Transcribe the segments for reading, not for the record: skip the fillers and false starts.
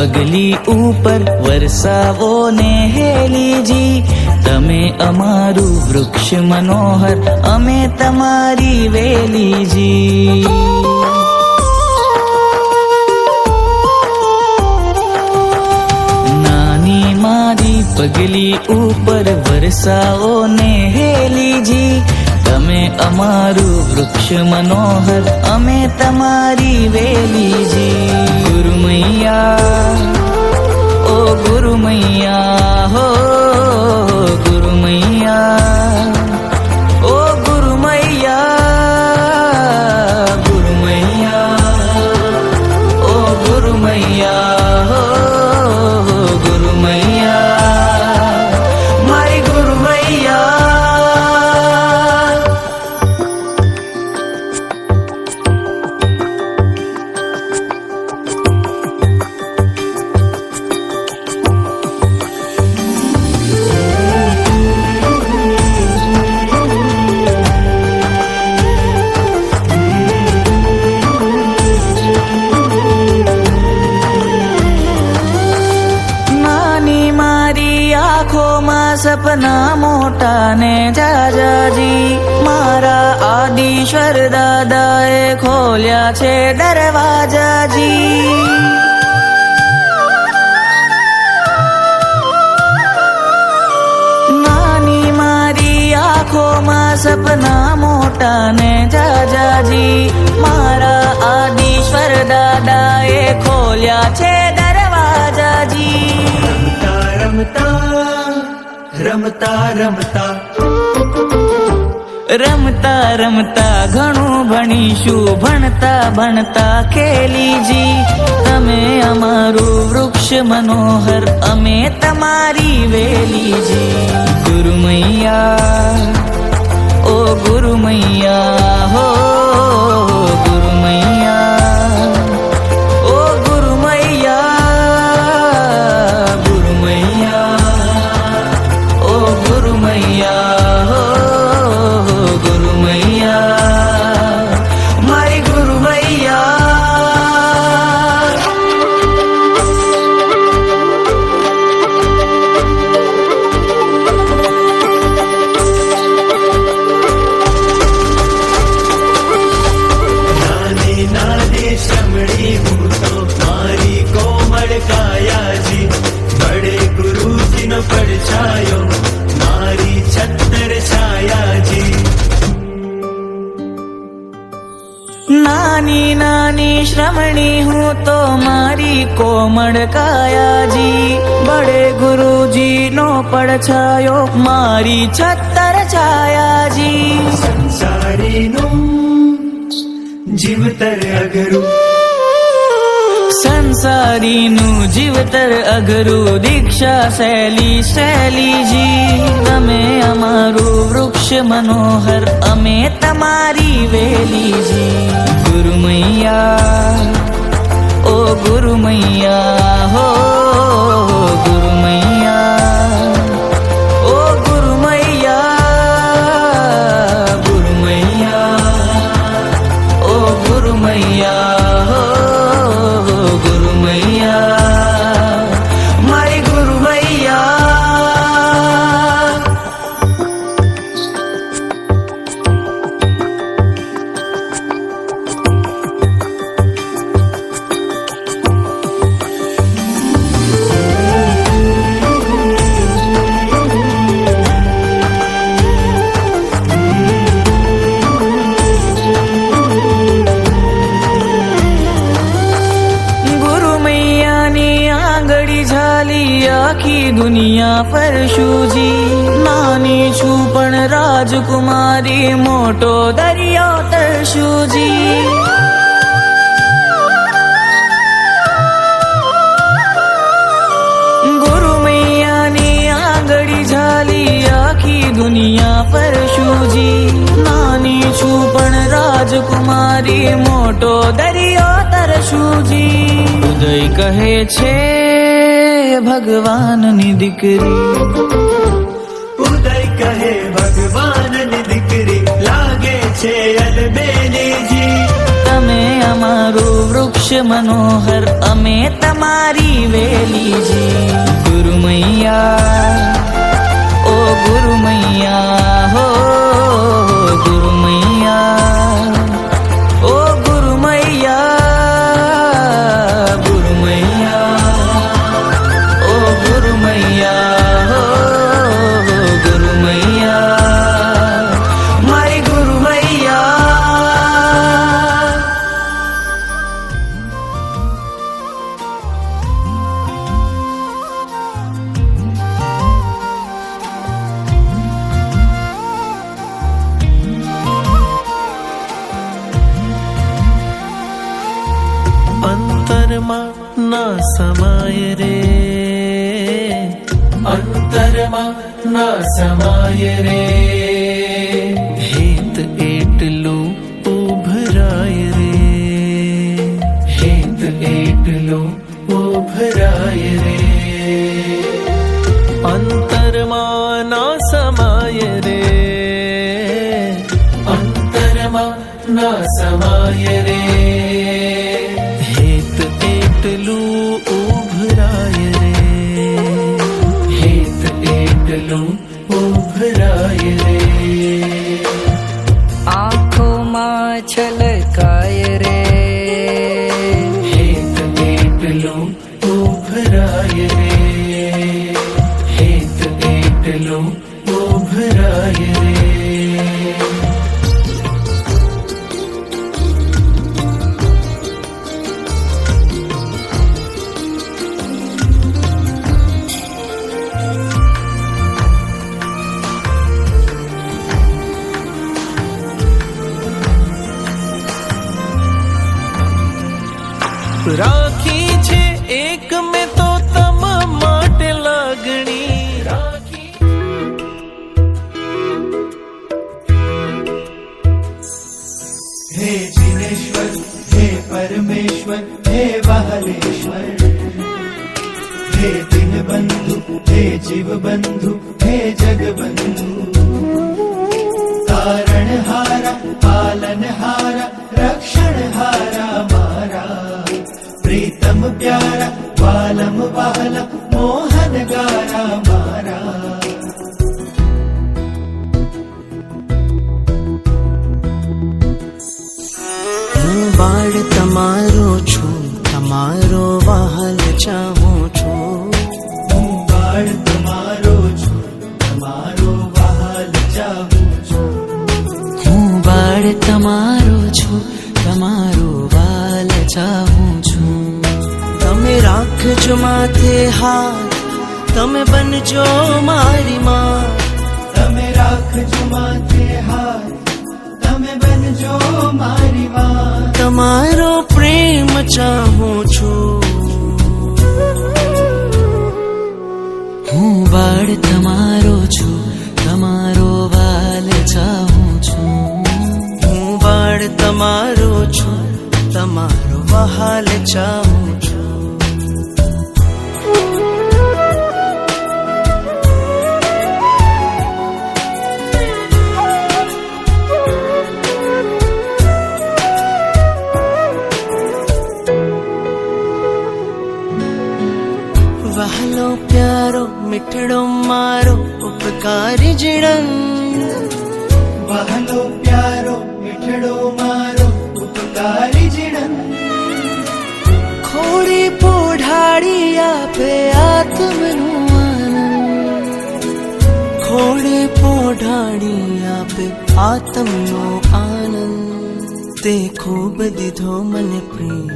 પગલી ઉપર વરસાવો ને હેલીજી, તમે અમારું વૃક્ષ મનોહર, અમે તમારી વેલીજી. નાની મારી પગલી ઉપર વરસાવો ને હેલીજી, તમે અમારું વૃક્ષ મનોહર, અમે તમારી વેલીજી. ગુરુ મૈયા, ઓ ગુરુ મૈયા, હો ગુરુ મૈયા, ઓ ગુરુ મૈયા, ગુરુ મૈયા, ઓ ગુરુ મૈયા, હો ગુરુ મૈયા, મારી ગુરુ મૈયા. આંખોમાં સપના મોટા ને જાજાજી, મારા આદિશ્વર દાદાએ ખોલ્યા છે દરવાજાજી. નાની મારી આંખોમાં સપના મોટા ને જાજાજી, મારા આદિશ્વર દાદાએ ખોલ્યા છે દરવાજાજી. રમતા રમતા રમતા રમતા ઘણું ભણીશું, ભણતા ભણતા ખેલીજી, તમે અમારું વૃક્ષ મનોહર, અમે તમારી વેલીજી. ગુરુ મૈયા, ઓ ગુરુ મૈયા, હો ગુરુ મૈયા, ઓ ગુરુ મૈયા, ગુરુ મૈયા, ઓ ગુરુ મૈયા, હો ગુરુ મૈયા, મારી ગુરુ મૈયા. નાની નાની શ્રમણી હું તો મારી કોમળ કાયાજી, બડે ગુરુજીનો પડછાયો મારી છત્તર છાયાજી. નાની નાની શ્રમણી હું તો મારી કોમળ કાયાજી, બડે ગુરુજીનો પડછાયો મારી છત્તર છાયાજી. સંસારીનું જીવતર અઘરું, સંસારીનું જીવતર અઘરું, દીક્ષા શૈલી શૈલીજી, તમે અમારું વૃક્ષ મનોહર, અમે તમારી વેલીજી. ગુરુ મૈયા, ઓ ગુરુ મૈયા, હો ગુરુ મૈયા, ઓ ગુરુ મૈયા, ગુરુ મૈયા, ઓ ગુરુ મૈયા, હો ગુરુ મૈયા, મારી ગુરુ મૈયા. આખી દુનિયા ફરશુજી, નાની છું પણ રાજકુમારી, મોટો દરિયો તરશુજી. ગુરુ મૈયાની આંગળી ઝાલી, આખી દુનિયા ફરશુજી, નાની છું પણ રાજકુમારી, મોટો દરિયો તરશુજી. ઉદય કહે છે ભગવાનની દીકરી, ઉદય કહે ભગવાનની દીકરી, લાગે છે અલબેલીજી, તમે અમારું વૃક્ષ દ્રશ્ય મનોહર અમે તમારી વેલીજી ગુરુ મૈયા ઓ ગુરુ મૈયા હો ગુરુ મૈયા ઓ ગુરુ મૈયા ગુરુ મૈયા ઓ ગુરુ મૈયા હો ગુરુ મૈયા મારી ગુરુ મૈયા અંતરમાં ના સમાય રે, અંતરમાં ના સમાય રે, હેત એટલું ઉભરાય રે, હેત એટલું ઉભરાય રે, અંતરમાં ના સમાય રે, અંતરમાં ના સમાય રે, એટલું ઉભરાય રે, હેત એટલું ઉભરાય રે, આંખોમાં છલકાય રે, હેત એટલું ઉભરાય રે, હેત એટલું ઉભરાય રે, રાખી છે એક મેં તો તમામ માટે લાગણી રાખી, હે જીનેશ્વર હે પરમેશ્વર હે વહાલેશ્વર, હે દીનબંધુ હે જીવબંધુ હે જગબંધુ, તારણહારા પાલનહારા રક્ષણહારા મારા, પ્રીતમ પ્યારા વાલમ વાલા મોહન ગારા મારા, હું બાળ તમારો છું તમારો વહાલ ચાહું છું, હું બાળ તમારો છું તમારો વહાલ ચાહું છું, હું બાળ તમારો છું તમારો વાલ ચાહું છું, તમે રાખજો માથે હાથ તમે બનજો મારી માં, તમે રાખજો માથે હાથ તમે બનજો મારી માં, તમારો પ્રેમ ચાહું છું, હું બાળ તમારો છું તમારો વાલ ચાહું છું, હું બાળ તમારો છું તમારો વહાલ ચાહું છું, વહાલો પ્યારો મીઠડો મારો ઉપકારી જીણન, વહાલો પ્યારો મીઠડો મારો ઉપકારી જીણન, ખોડી પોઢાડી આપે આત્મનું આનંદ, ખોડી પોઢાડી આપે આત્મનો આનંદ, તે ખૂબ દીધો મને પ્રેમ,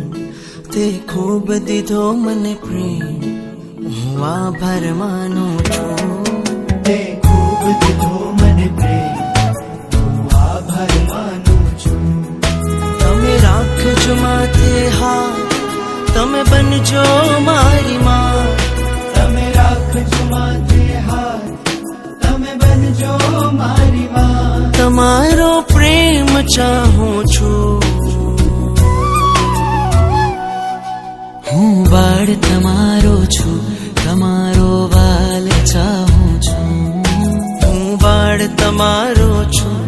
તે ખૂબ દીધો મને પ્રેમ, હું આભાર માનું છું, તે ખૂબ દીધો મને પ્રેમ, હું આભાર માનું છું, તમે રાખજો માથે હાથ તમે બનજો મારી માં, તમે રાખજો માથે હાથ તમે બનજો મારી માં, તમારો પ્રેમ ચાહું છું, હું બાળ તમારો છું તમારો વાલ ચાહું છું, હું બાળ તમારો છું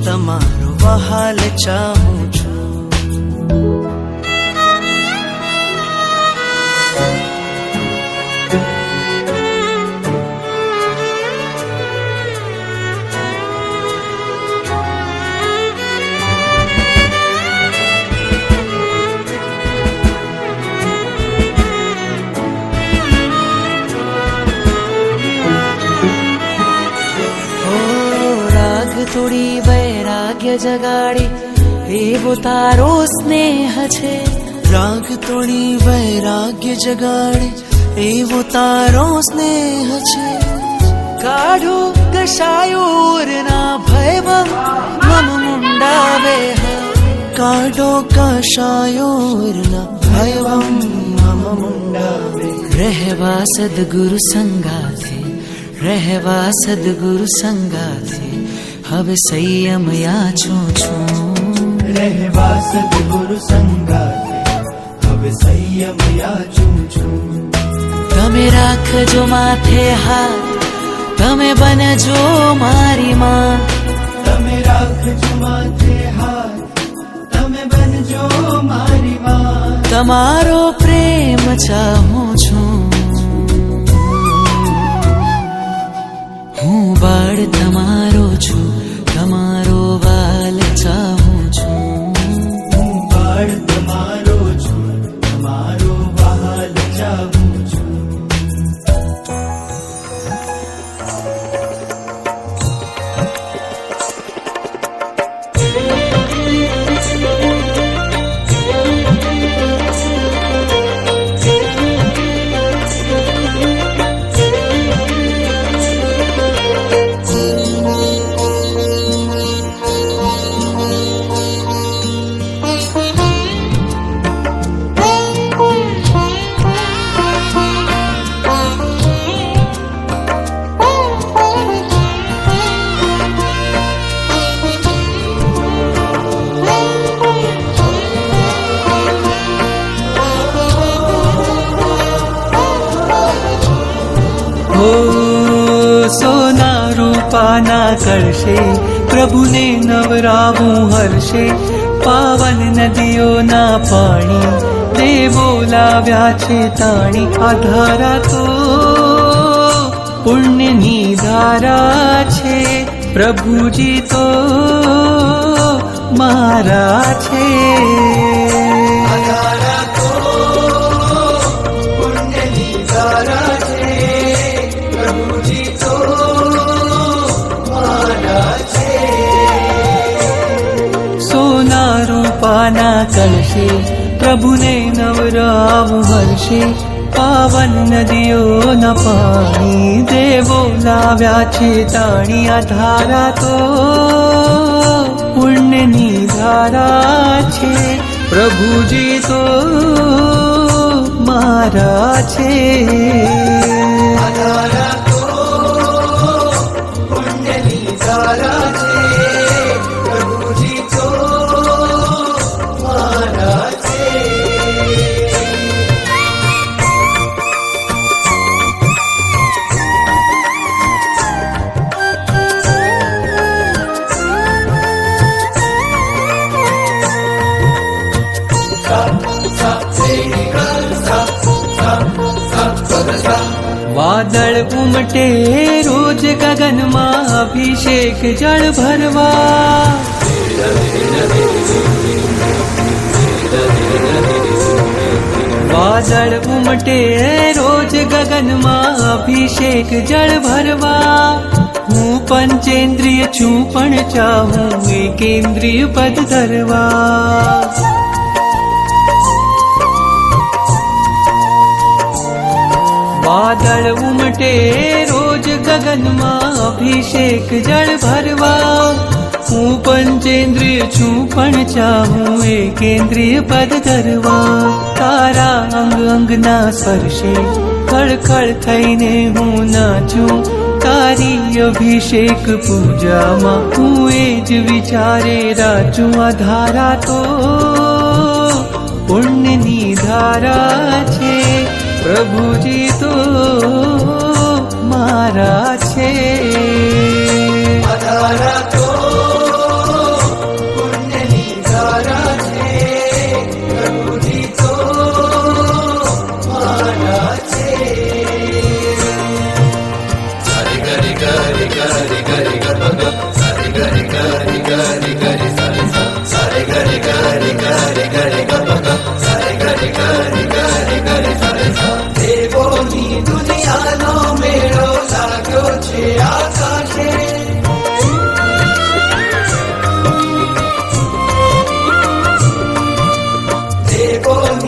તમારો વહાલ ચાહું છું, ભાગ્ય જગાડે એવો તારો સ્નેહ છે. રાગ તોડી વૈરાગ્ય જગાડે એવો તારો સ્નેહ છે. કાઢો કશાયોરના ભયવમ મમ મુંડાવે. કાઢો કશાયોરના ભયવમ મમ મુંડાવે. રહેવા સદગુરુ સંગાથે, રહેવા સદગુરુ સંગાથે હવે સંયમ યાચું છું. રહેવા સદગુરુ સંગાથે હવે સંયમ યાચું છું. તમે રાખજો માથે હાથ, તમે બનજો મારી માં. તમે રાખજો માથે હાથ, તમે બનજો મારી માં. તમારો પ્રેમ ચાહું છું. હું બાળ તમારો છું, તમારો વાલ ચાહું છું. હું બાળ તમારો છું, તમારો વહાલ ચાહું છું. સોના રૂપાના કરશે પ્રભુને નવરાવું હર્ષે. પાવન નદીઓના પાણી દેવો લાવ્યા છે તાણી. આ ધારા તો પુણ્યની ધારા છે, પ્રભુજી તો મારા છે. પાના કલશે પ્રભુને નવરાવું હર્ષે. પાવન નદીઓના પાણી દેવો લાવ્યા છે તાણી. આ ધારા તો પુણ્યની ધારા છે, પ્રભુજી તો મારા છે. વાદળ ઉમટે રોજ ગગનમાં અભિષેક જળ ભરવા. વાદળ ઉમટે રોજ ગગનમાં અભિષેક જળ ભરવા. હું પંચેન્દ્રિય છું પણ ચાહું એકેન્દ્રિય પદ ધરવા. વાદળ ઉમટે રોજ ગગનમાં અભિષેક જળ ભરવા. હું પંચેન્દ્રિય છું પણ ચાહું એકેન્દ્રિય પદ ધરવા. તારા અંગ અંગના સ્પર્શે ખળખળ થઈને હું નાચું. તારી અભિષેક પૂજામાં હું એ જ વિચારે રાચું. આ ધારા તો પુણ્યની ધારા છે, પ્રભુજી તો મારા છે. દુનિયાનો મેળો લાગ્યો છે આકાશે.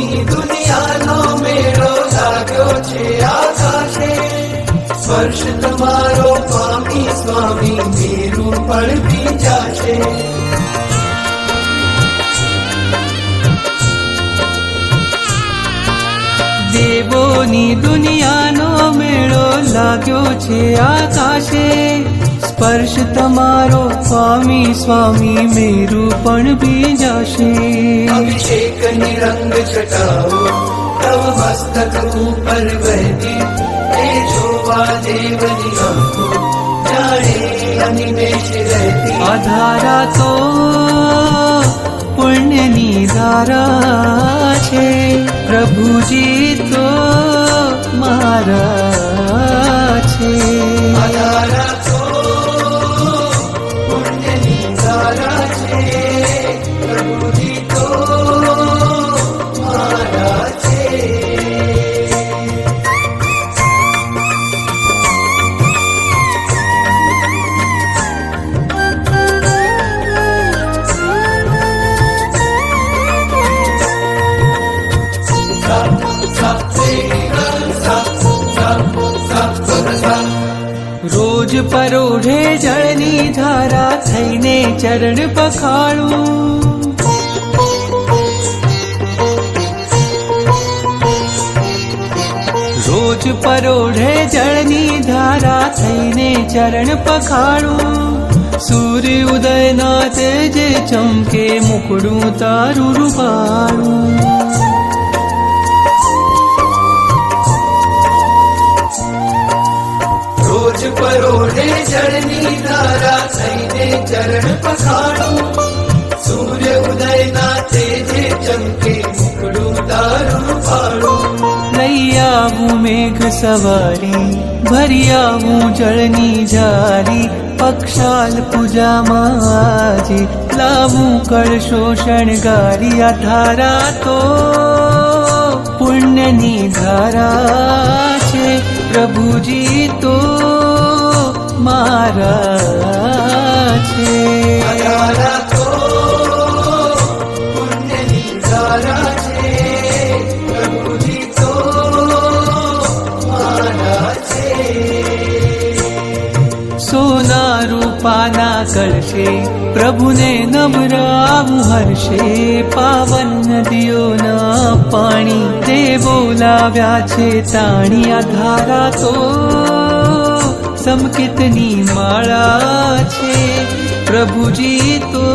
દેવોની દુનિયાનો મેળો લાગ્યો છે આકાશે. સ્પર્શ તમારો પામી સ્વામી મેરુ પણ ભીંજાશે. દેવોની દુનિયાનો મેળો લાગ્યો છે આકાશે. સ્પર્શ તમારો સ્વામી સ્વામી મેરુ પણ ભીંજાશે. અભિષેકની રંગ છટાઓ તવ મસ્તક ઉપર વહેતી, એ જોવા દેવની આંખો જાણે અનિમેષ રહેતી. આ ધારા તો પુણ્યની ધારા છે, પ્રભુજી તો મારા છે. આ ધારા તો પુણ્યની ધારા છે, પ્રભુજી તો મારા છે. રોજ પરોઢે જળની ધારા થઈને ચરણ પખાડું. રોજ પરોઢે જળની ધારા થઈને ચરણ પખાડું. સૂર્ય ઉદયના તેજ ચમકે મુકડું તારું રૂપાળું. રોજ પરોઢે જળની ધારા થઈને ચરણ પખાડું. સૂર્ય ઉદયના તેજે ચમકે મુકડું તારું પાડું. લઈ આવું મેઘ સવારી, ભરી આવું જળની જારી. પક્ષાલ પૂજામાં આજે લાવું કળશો શણગારી. આ ધારા તો પુણ્યની ધારા છે, પ્રભુજી તો મારા છે. આ ધારા તો પુણ્યની ધારા છે, પ્રભુજી તો મારા છે. સોના રૂપાના કળશે પ્રભુને નવરાવું હર્ષે. પાવન નદીઓના પાણી દેવો લાવ્યા છે તાણી. આ ધારા તો સમકિતની માળા છે, પ્રભુજી તો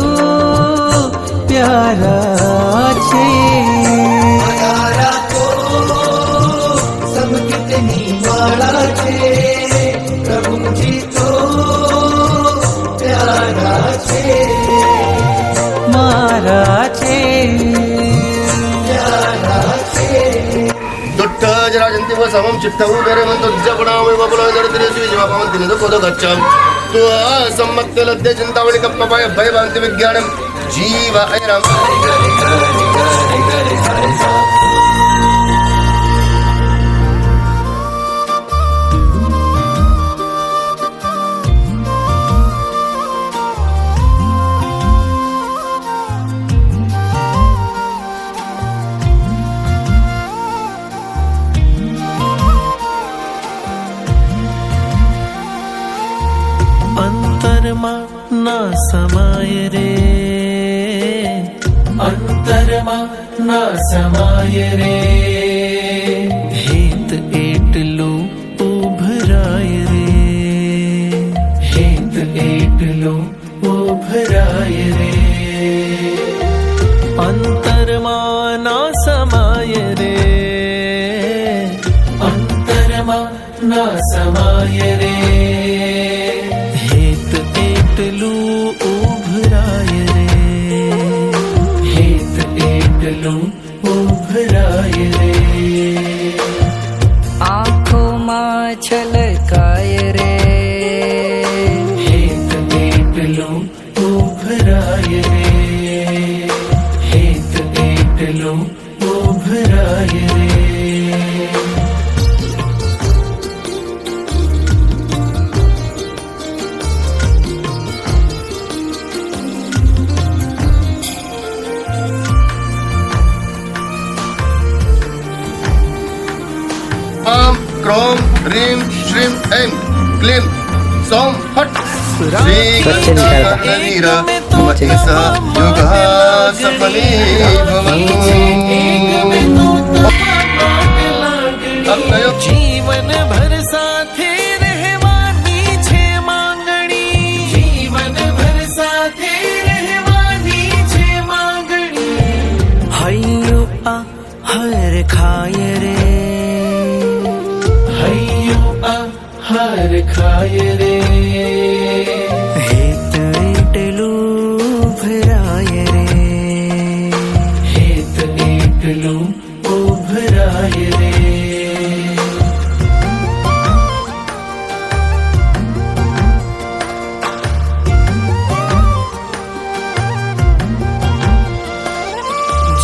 પ્યારા છે. આ ધારા તો સમકિતની માળા છે, પ્રભુજી તો પ્યારા છે. મારા છે. પ્યારા છે. दुट्टजराजन्ति समं चित्तौ बेरमन्तोज्जपणामि बबुलोदरतिरेषु विजयपावन्ति निदकोदो गच्छामि तु सम्मक्तलद्य चिन्तामणि कप्पपाय भयभान्ति विज्ञानं जीव ऐराम. અંતરમાં ના સમાય રે, અંતરમાં ના સમાય રે. હેત એટલું ઉભરાય રે, હેત એટલું ઉભરાય રે. અંતરમાં ના સમાય રે, અંતરમાં ના સમાય રે. એટલું ઉભરાય રે, હેત એટલું ઉભરાય રે. આંખોમાં છલકાય રે, હેત એટલું ઉભરાય રે, હેત એટલું ઉભરાય રે. ह्रीं श्रीं ऐं क्लीं सौं फट् श्री गणवीर महेश योगः सफली भवतु। जीवन भर साथे रहवानी छे मांगणी, जीवन भर साथे रहवानी छे मांगणी। हयो आ हर खाय रे, हयो आ हर खाय रे। हेत એટલું ભરાય રે, हेत એટલું ઉભરાય રે।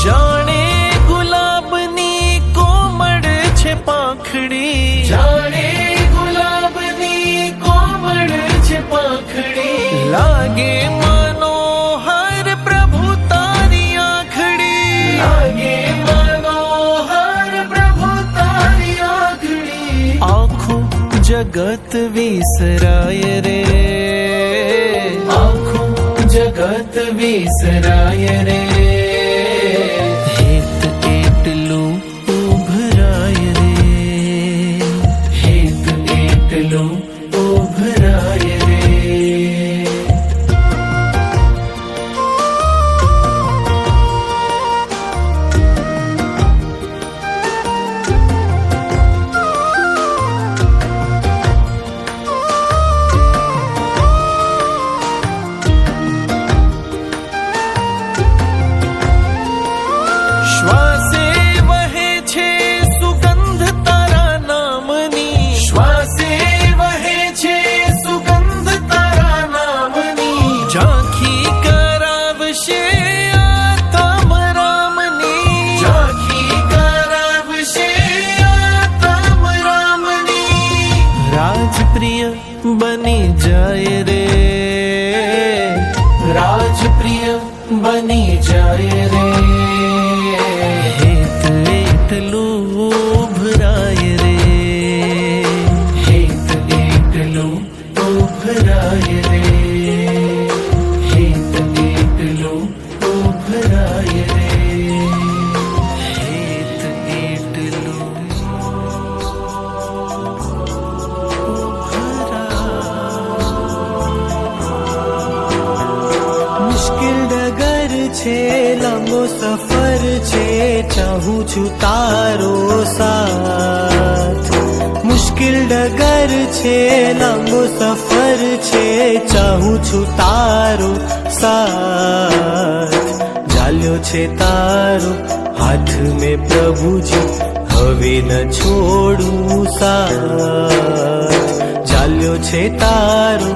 જાણે ગુલાબની કોમળ છે પાંખડી, જાણે ગુલાબની કોમળ છે પાંખડી। લાગે મનોહર પ્રભુ તારી આંખડી, લાગે મનોહર પ્રભુ તારી આંખડી। આખું જગત વિસરાય રે, આખું જગત વિસરાય રે। हेत એટલું ઉભરાય રે, हेत એટલું ઉભરાય રે। શ્વાસે વહે છે સુગંધ તારા નામની, શ્વાસે વહે છે સુગંધ તારા નામની। ઝાંખી કરાવશે આત્મ રામની, ઝાંખી કરાવશે આત્મ રામની। રાજપ્રિય બની જાય રે, રાજપ્રિય બની જાય રે। हेत એટલું ઉભરાય રે, हेत એટલું ઉભરાય રે, हेत એટલું ઉભરાય રે, हेत એટલું મુશ્કેલ ડગર છે, લાંબો સફર છે, ચાહું છું તારો સાથ। મુશ્કેલ ડગર છે, લાંબો સફર છે, ચાહું છું તારો સાથ। ચાલ્યો છે તારો હાથ મેં પ્રભુજી, હવે ન છોડું સાથ। ચાલ્યો છે તારો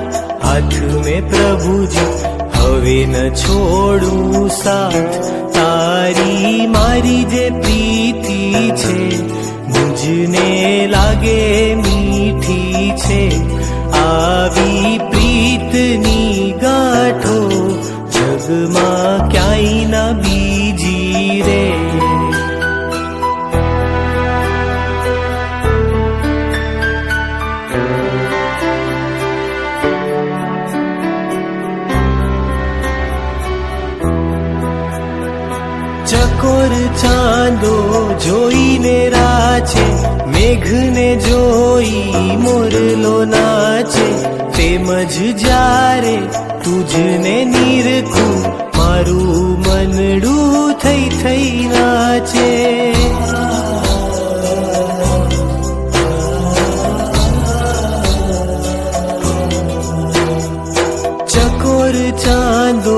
હાથ મેં પ્રભુજી, હવે ન છોડું સાથ। તારી મારી જે પ્રીતિ છે, મુજને લાગે મીઠી છે। આવી પ્રીતની ગાંઠો જગમાં ક્યાંય ના બીજી રે। ચકોર ચાંદો જોઈને રાચે, મેઘને જોઈ મોરલો નાચે। તેમજ જ્યારે તુજને નિરખું, મારું મનડું થઈ થઈ નાચે। ચકોર ચાંદો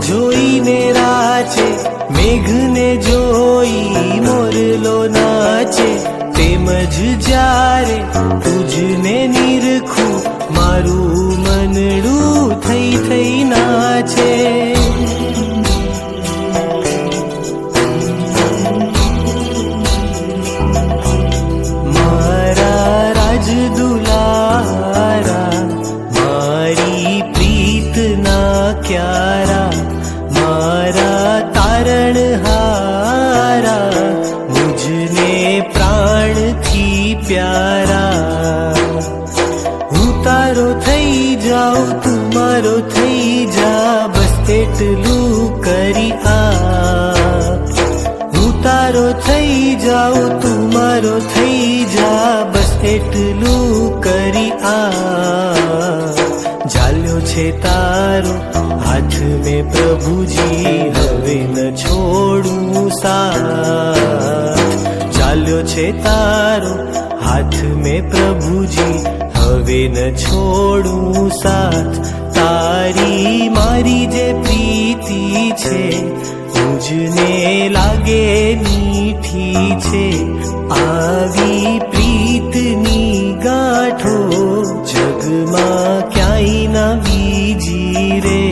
જોઈને રાચે, મેઘને જોઈ મોરલો નાચે। તેમજ જ્યારે તુજને નિરખું, મારું મનડું થઈ થઈ નાચે। મારા રાજ દુલારા, મારી પ્રીતના ક્યારા, મારા તારણહારા, મુજને પ્રાણથી પ્યારા। મારો થઈ જાઉં તું મારો થઈ જા બસ એટલું કરી આ ચાલ્યો છે તારો હાથ મેં પ્રભુજી હવે ન છોડું સાથ ચાલ્યો છે તારો હાથ મેં પ્રભુજી હવે ન છોડું સાથ તારી મારી જે પ્રીતિ છે મુજને લાગે મીઠી છે આવી પ્રીતની ગાંઠો જગમાં ક્યાંય ના બીજી રે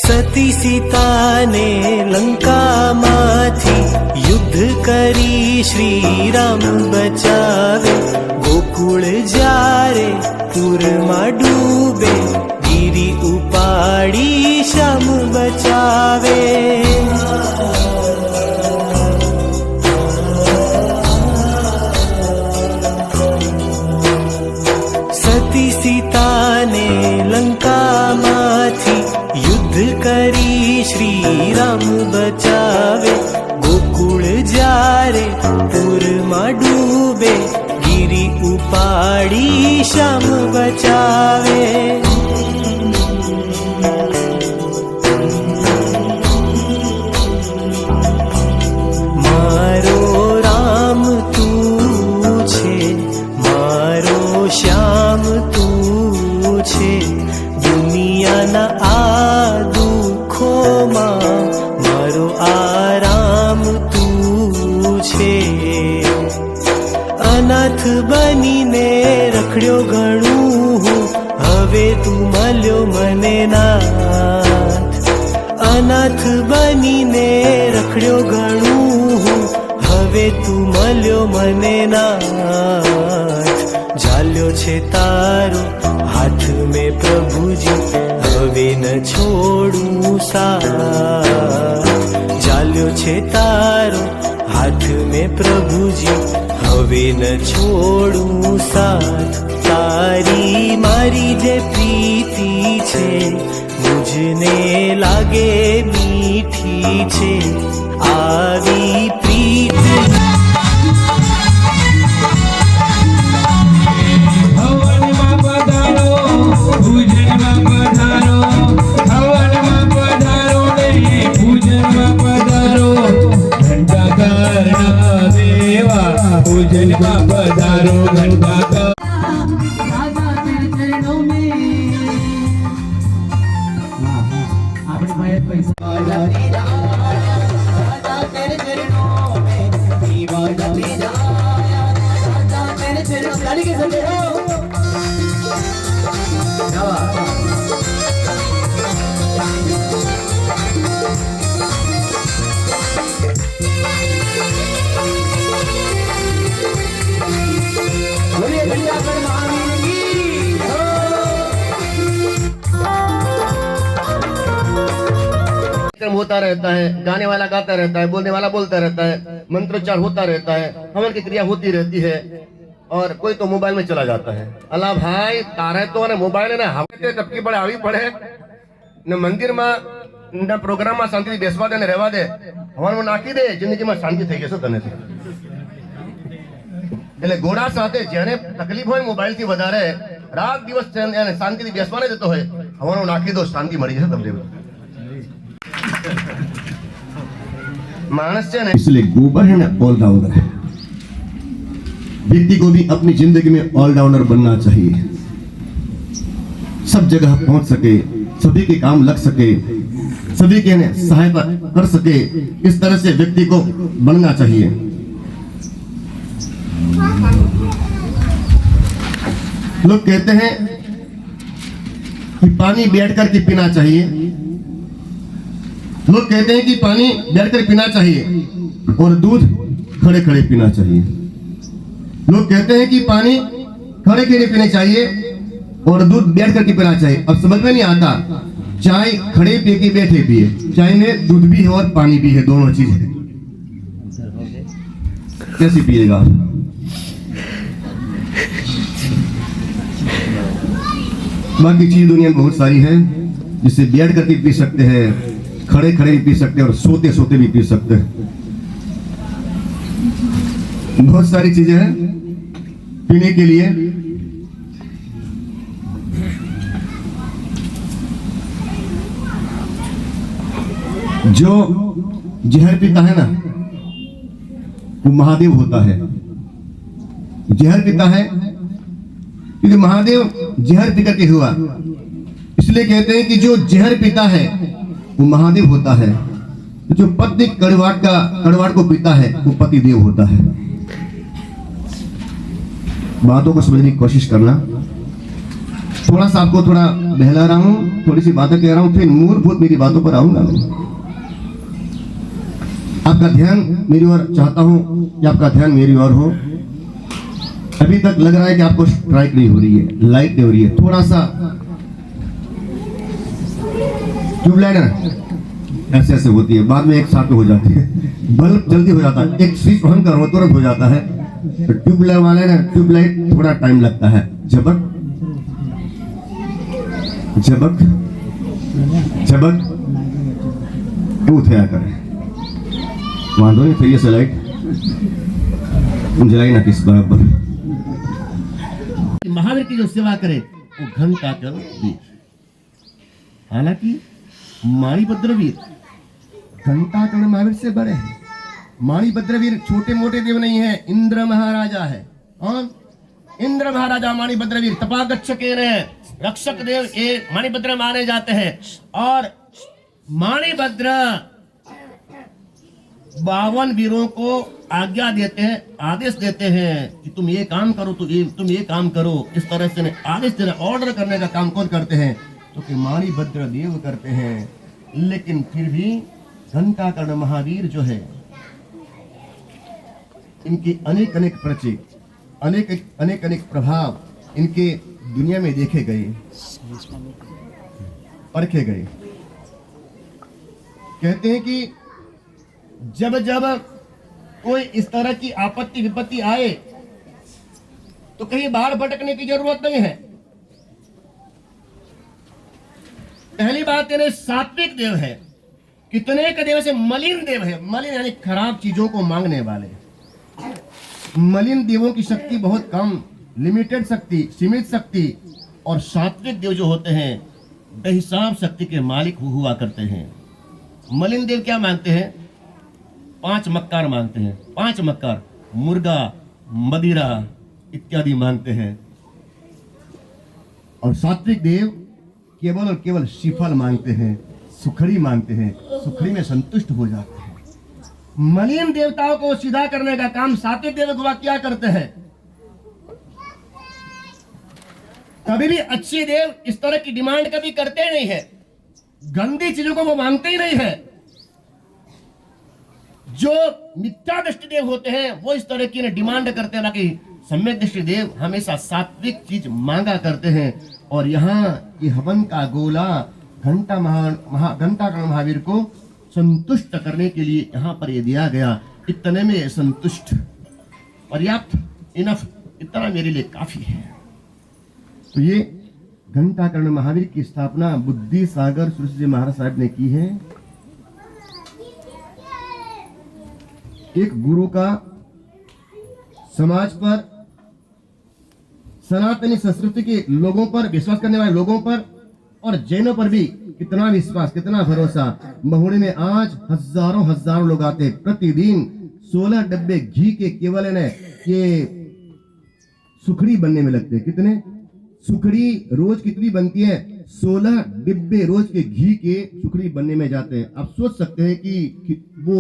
સતી સીતાને લંકામાંથી યુદ્ધ કરી શ્રી રામ બચાવે ગોકુળ જ્યારે પૂરમાં ડૂબે ગીરી ઉપાડી શ્યામ બચાવે સતી સીતાને લંકામાંથી યુદ્ધ કરી શ્રી રામ બચાવે ગોકુળ જ્યારે પૂરમાં ડૂબે ગીરી ઉપાડી શ્યામ બચાવે મારો રામ તું છે મારો શ્યામ તું છે દુનિયાના આ દુઃખોમાં મારો આરામ તું છે અનાથ બનીને રખડ્યો ઘણું હું હવે તું મળ્યો મને નાથ અનાથ બનીને રખડ્યો ઘણું હું હવે તું મળ્યો મને નાથ ચાલ્યો છે તારો હાથ મેં પ્રભુજી હવે ન છોડું સાથ ચાલ્યો છે તારો હાથ મેં પ્રભુજી હવે ન છોડું સાથ તારી મારી જે પ્રીતિ છે મુજને લાગે મીઠી છે આવી પ્રીતિ પૂજનમાં પધારો ઘંટા होता रहता है, गाने वाला गाता रहता है, बोलने वाला बोलता रहता है, मंत्रोच्चार होता रहता है, हवन की क्रिया होती रहती है और कोई तो मोबाइल में चला जाता है। अल्लाह भाई तारे तो ने मोबाइल ने हवे टपकी पड़े आवी पड़े ने मंदिर में न प्रोग्राम में शांति बेसवा दे ने रहवा दे हवन में नाखी दे जिंदगी में शांति થઈ જશે તને એટલે ઘોડા સાથે જેને તકલીફ હોય મોબાઈલ થી વધારે રાત દિવસ એને શાંતિથી બેસવા ન દેતો હોય હવાનો નાખી દો શાંતિ મળી જશે તમને मानस है ना इसलिए गोबर है ना ऑलराउंडर है। व्यक्ति को भी अपनी जिंदगी में ऑलराउंडर बनना चाहिए, सब जगह पहुंच सके, सभी के काम लग सके, सभी के सहायता कर सके, इस तरह से व्यक्ति को बनना चाहिए। लोग कहते हैं कि पानी बैठ करके पीना चाहिए, लोग कहते हैं कि पानी बैठकर पीना चाहिए और दूध खड़े खड़े पीना चाहिए। लोग कहते हैं कि पानी खड़े खड़े पीना चाहिए और दूध बैठ करके पीना चाहिए। अब समझ में नहीं आता, चाय खड़े पी के बैठे पिए, चाय में दूध भी है और पानी भी है, दोनों चीज है। कैसे पिएगा? बाकी चीज दुनिया में बहुत सारी है, जिसे बैठ करके पी सकते हैं, खड़े खड़े भी पी सकते हैं और सोते सोते भी पी सकते हैं। बहुत सारी चीजें हैं पीने के लिए। जो जहर पीता है ना, वो महादेव होता है। जहर पीता है क्योंकि महादेव जहर पी करके हुआ, इसलिए कहते हैं कि जो जहर पीता है वो महादेव होता है। जो पत्नी कड़वाट को पीता है वो पति देव होता है। बातों को समझने की कोशिश करना। थोड़ा सा आपको थोड़ा बहला रहा हूं, थोड़ी सी बातें कह रहा हूं, फिर मूलभूत मेरी बातों पर आऊंगा मैं। आपका ध्यान मेरी ओर चाहता हूं कि आपका ध्यान मेरी ओर हो। अभी तक लग रहा है कि आपको स्ट्राइक नहीं हो रही है, लाइट नहीं हो रही है। थोड़ा सा ट्यूबलाइट है ऐसे ऐसे होती है, बाद में एक साथ हो जाती है। बल्ब जल्दी हो जाता है, एक स्विच ऑन करो तुरंत हो जाता है। तो ट्यूबलाइट वाले ना, ट्यूबलाइट थोड़ा टाइम लगता है। झबक झबक झबक उठा करे वांधो नहीं થઈ જશે લાઈટ जलाई ना किस बराबर। महावीर की जो सेवा करे वो घंटा कर वीर। हालांकि माणिभद्रवीर घंटाकर्ण महावीर से बड़े हैं। माणिभद्रवीर छोटे मोटे देव नहीं है, इंद्र महाराजा है। और इंद्र महाराजा माणिभद्रवीर तपागच्छ के रक्षक देव ये माणिभद्र माने जाते हैं। और माणिभद्र 52 वीरों को आज्ञा देते हैं, आदेश देते हैं कि तुम ये काम करो, तुम ये काम करो। इस तरह से आदेश देना, ऑर्डर करने का काम कौन करते हैं? तो कि माणिभद्र देव करते हैं। लेकिन फिर भी घंटाकर्ण महावीर जो है, इनकी अनेक अनेक प्रचय, अनेक अनेक प्रभाव इनके दुनिया में देखे गए, परखे गए। कहते हैं कि जब जब कोई इस तरह की आपत्ति विपत्ति आए तो कहीं बाहर भटकने की जरूरत नहीं है। पहली बात इन्हें सात्विक देव है। कितने का देव से मलिन देव है। मलिन यानी खराब चीजों को मांगने वाले। मलिन देवों की शक्ति बहुत कम, लिमिटेड शक्ति, सीमित शक्ति। और सात्विक देव जो होते हैं बेहिसाब शक्ति के मालिक हुआ करते हैं। मलिन देव क्या मांगते हैं? 5 मक्कार मांगते हैं। 5 मक्कार, मुर्गा, मदिरा इत्यादि मांगते हैं। और सात्विक देव केवल और केवल श्रीफल मांगते हैं, सुखड़ी मांगते हैं, सुखड़ी में संतुष्ट हो जाते हैं। मलिन देवताओं को सीधा करने का काम सात्विक देवता क्या करते हैं? कभी भी अच्छे देव इस तरह की डिमांड कभी करते नहीं है। गंदी चीजों को वो मांगते ही नहीं है। जो मिथ्या दृष्टि देव होते हैं वो इस तरह की डिमांड करते हैं, बाकी सम्यक दृष्टि देव हमेशा सात्विक चीज मांगा करते हैं। और यहाँ ये हवन का गोला घंटाकर्ण महावीर को संतुष्ट करने के लिए यहाँ पर ये दिया गया। इतने में संतुष्ट, पर्याप्त, इनफ, इतना मेरे लिए काफी है। तो ये घंटाकर्ण महावीर की स्थापना बुद्धि सागर सुरेश जी महाराज साहब ने की है। एक गुरु का समाज पर, सनातनी संस्कृति के लोगों पर, विश्वास करने वाले लोगों पर और जैनों पर भी कितना विश्वास, कितना भरोसा। महुड़ी में आज हजारों लोग आते हैं प्रतिदिन। 16 डब्बे घी के केवल ये सुखड़ी बनने में लगते हैं। कितने सुखड़ी रोज कितनी बनती है? 16 डिब्बे रोज के घी के सुखड़ी बनने में जाते हैं। आप सोच सकते हैं कि वो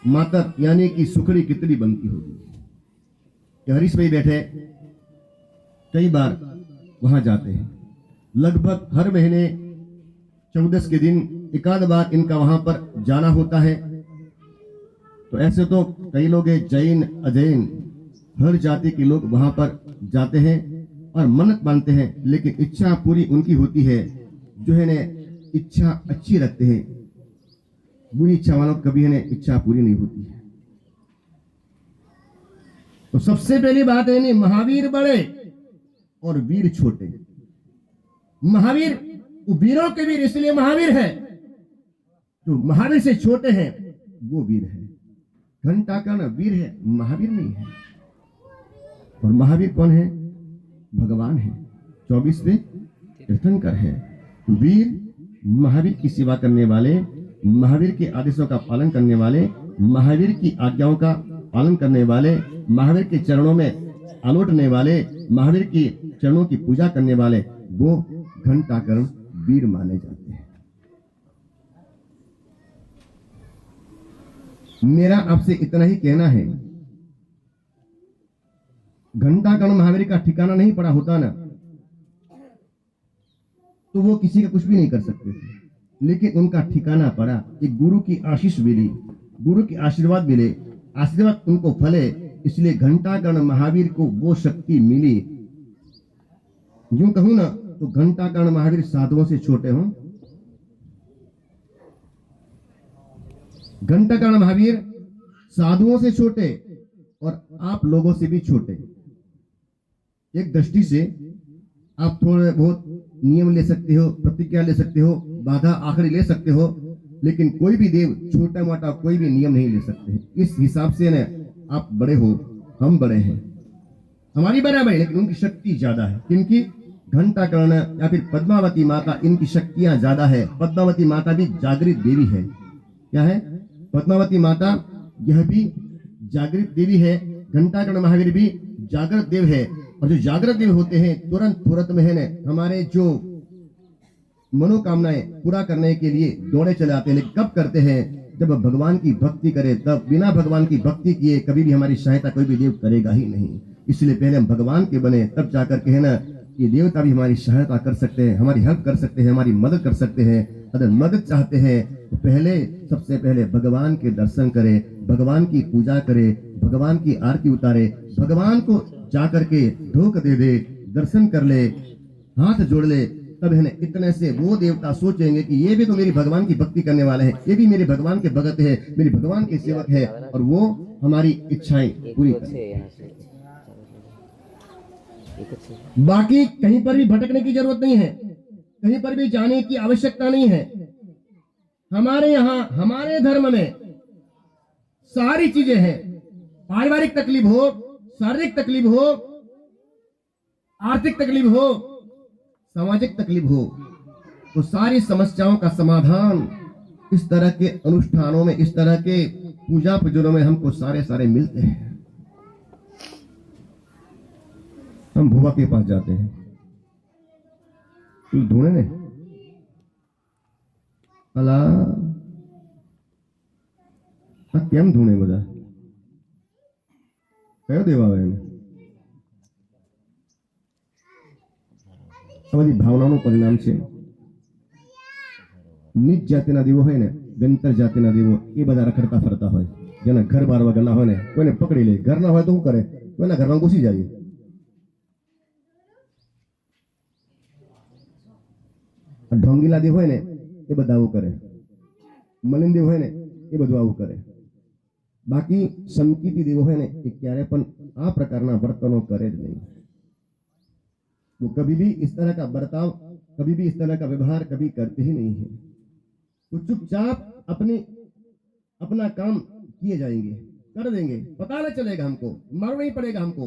मातर यानी कि सुखड़ी कितनी बनती होगी। हरीश भाई बैठे कई बार वहां जाते हैं। लगभग हर महीने 14 के दिन एकाध बार इनका वहां पर जाना होता है। तो ऐसे तो कई लोग हैं, जैन अजैन हर जाति के लोग वहां पर जाते हैं और मन्नत मानते हैं। लेकिन इच्छा पूरी उनकी होती है जो है ना इच्छा अच्छी रखते हैं। बुरी इच्छा वालों कभी है इच्छा पूरी नहीं होती है। तो सबसे पहली बात है नहीं, महावीर बड़े और वीर छोटे। महावीर वीरों के वीर इसलिए महावीर है, जो महावीर से छोटे हैं वो वीर है। घंटाकर्ण वीर है, महावीर नहीं है। और महावीर कौन है? भगवान है, 24वें तीर्थंकर है। वीर महावीर की सेवा करने वाले, महावीर के आदेशों का पालन करने वाले, महावीर की आज्ञाओं का पालन करने वाले, महावीर के चरणों में आलोटने वाले, महावीर की चरणों की पूजा करने वाले, वो घंटाकर्ण वीर माने जाते हैं। मेरा आपसे इतना ही कहना है, घंटाकर्ण महावीर का ठिकाना नहीं पड़ा होता ना, तो वो किसी का कुछ भी नहीं कर सकते थे। लेकिन उनका ठिकाना पड़ा, एक गुरु की आशीष मिली, गुरु की आशीर्वाद मिले, आशीर्वाद उनको फले, इसलिए घंटाकर्ण महावीर को वो शक्ति मिली। यूं कहूं ना तो घंटाकर्ण महावीर साधुओं से छोटे हों। घंटाकर्ण महावीर साधुओं से छोटे और आप लोगों से भी छोटे। एक दृष्टि से आप थोड़े बहुत नियम ले सकते हो, प्रतिज्ञा ले सकते हो, बाधा आखिरी ले सकते हो, लेकिन कोई भी देव छोटा मोटा कोई भी नियम नहीं ले सकते। इस हिसाब से ना आप बड़े हो, हम बड़े हैं, हमारी बराबर है, लेकिन उनकी शक्ति ज्यादा है। किनकी? घंटाकर्ण या फिर पद्मावती माता, इनकी शक्तियां ज्यादा है। पद्मावती माता भी जागृत देवी है। क्या है? पद्मावती माता यह भी जागृत देवी है। घंटाकर्ण महावीर भी जागृत देव है। और जो जागृत देव होते हैं तुरंत में है ना हमारे जो मनोकामनाएं पूरा करने के लिए दौड़े चले आते हैं। लेकिन कब करते हैं? जब भगवान की भक्ति करे तब। बिना भगवान की भक्ति किए कभी भी हमारी सहायता कोई भी देव करेगा ही नहीं। इसलिए पहले हम भगवान के बने, तब जाकर के है ना ये देवता भी हमारी सहायता कर सकते हैं, हमारी हेल्प कर सकते हैं, हमारी मदद कर सकते हैं। अगर मदद चाहते हैं तो सबसे पहले भगवान के दर्शन करें, भगवान की पूजा करें, भगवान की आरती उतारे, भगवान को जाकर के ढोक दे, दर्शन कर ले, हाथ जोड़ ले, तब है ना इतने से वो देवता सोचेंगे कि ये भी तो मेरी भगवान की भक्ति करने वाले हैं, ये भी मेरे भगवान के भगत है, मेरे भगवान के सेवक है, और वो हमारी इच्छाएं पूरी करें। बाकी कहीं पर भी भटकने की जरूरत नहीं है, कहीं पर भी जाने की आवश्यकता नहीं है। हमारे यहाँ हमारे धर्म में सारी चीजें हैं। पारिवारिक तकलीफ हो, शारीरिक तकलीफ हो, आर्थिक तकलीफ हो, सामाजिक तकलीफ हो, तो सारी समस्याओं का समाधान इस तरह के अनुष्ठानों में, इस तरह के पूजा पूजनों में हमको सारे मिलते हैं। हम भुआ के पास जाते हैं, तू ढूंढे ने अला કેમ ઢૂંढे બધા કયો દેવ આવે એને આ બધી ભાવનાનું પરિણામ છે। નીચ જાતિના દેવો હોય ને, ગંતર જાતિના દેવો, એ બધા રખડતા ફરતા હોય, જેના ઘર બાર વગર ના હોય ને કોઈને પકડી લે, ઘર ના હોય તો શું કરે? કોઈના ઘરમાં ઘૂસી જાય। ઢોંગીલા દેવ હોય ને એ બધા આવું કરે, મલિન દેવ હોય ને એ બધું આવું કરે। બાકી સંકિતી દેવો હોય ને એ ક્યારે પણ આ પ્રકારના વર્તનો કરે જ નહીં। वो कभी भी इस तरह का बर्ताव, कभी भी इस तरह का व्यवहार कभी करते ही नहीं है। वो चुपचाप अपना काम किए जाएंगे, कर देंगे, पता न चलेगा हमको, मालूम नहीं पड़ेगा हमको।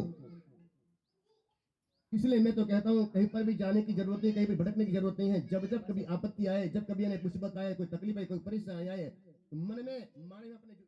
इसलिए मैं तो कहता हूँ कहीं पर भी जाने की जरूरत नहीं, कहीं पर भटकने की जरूरत नहीं है। जब कभी आपत्ति आए, जब कभी मुसीबत आए, कोई तकलीफ आए, कोई परेशानी आए, तो मन में अपने